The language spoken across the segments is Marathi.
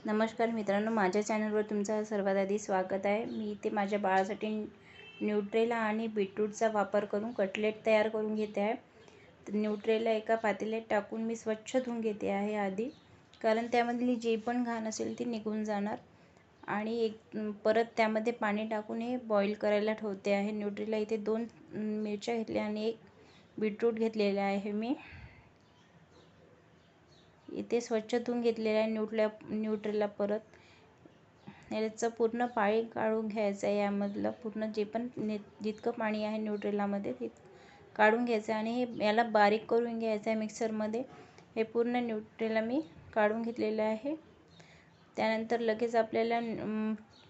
नमस्कार मित्रांनो, माझ्या चॅनलवर तुमचं सर्वात आधी स्वागत आहे। मी इथे माझ्या बाळासाठी न्यूट्रेला आणि बीटरूटचा वापर करून कटलेट तयार करून घेते आहे। तर न्यूट्रेला एका पातेल्यात टाकून मी स्वच्छ धुवून घेते आहे आधी, कारण त्यामधली जे पण घाण असेल ती निघून जाणार। आणि परत त्यामध्ये पाणी टाकून हे बॉईल करायला ठेवते आहे। न्यूट्रेला इथे 2 मिरच्या घेतल्या आणि 1 बीटरूट घेतलेला आहे मी इथे स्वच्छ धुवून घेतलेला आहे। न्यूट्रेला परत याचं पूर्ण पाणी काढून घ्यायचं आहे। यामधलं पूर्ण जे पण जितकं पाणी आहे न्यूट्रेलामध्ये ते काढून घ्यायचं आणि हे याला बारीक करून घ्यायचं आहे मिक्सरमध्ये। हे पूर्ण न्यूट्रेला मी काढून घेतलेलं आहे। त्यानंतर लगेच आपल्याला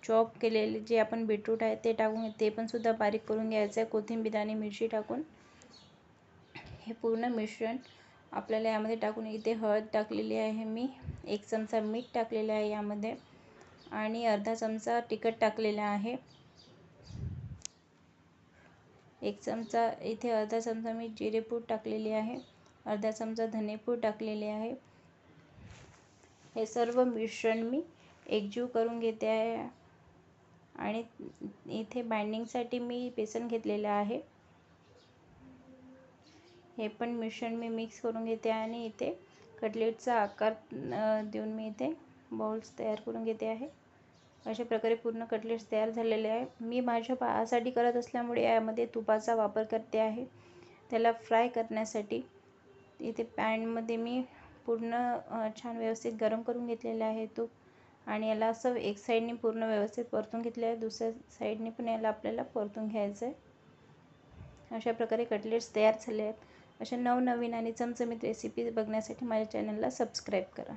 चॉप केलेले जे आपण बीटरूट आहे ते टाकून ते पण सुद्धा बारीक करून घ्यायचं आहे। कोथिंबीर आणि मिरची टाकून हे पूर्ण मिश्रण आपल्याला यामध्ये टाकून इथे हळद टाकलेली आहे मी, 1 चमचा मीठ टाकलेलं आहे यामध्ये आणि अर्धा चमचा तिखट टाकलेला आहे। 1 चमचा इथे अर्धा चमचा मी जिरेपूड टाकलेली आहे, अर्धा चमचा धनेपूड टाकलेले आहे। हे सर्व मिश्रण मी एकजीव करून घेते आहे आणि इथे बाइंडिंगसाठी मी बेसन घेतलेलं आहे। हे पण मिश्रण मी मिक्स करून घेते आणि इथे कटलेटचा आकार देऊन मी इथे बॉल्स तयार करून घेते आहे। अशा प्रकारे पूर्ण कटलेट्स तयार झालेले आहे। मी माझ्या बाळासाठी करत असल्यामुळे यामध्ये तुपाचा वापर करते आहे। त्याला फ्राय करण्यासाठी इथे पॅनमध्ये मी पूर्ण छान व्यवस्थित गरम करून घेतलेला आहे तूप आणि याला असं एक साईडने पूर्ण व्यवस्थित परतून घेतले आहे, दुसऱ्या साईडने पण याला आपल्याला परतून घ्यायचं आहे। अशा प्रकारे कटलेट्स तयार झाले आहेत। अशा नवनवीन आणि चमचमीत रेसिपी बघण्यासाठी माझ्या चॅनलला सबस्क्राईब करा।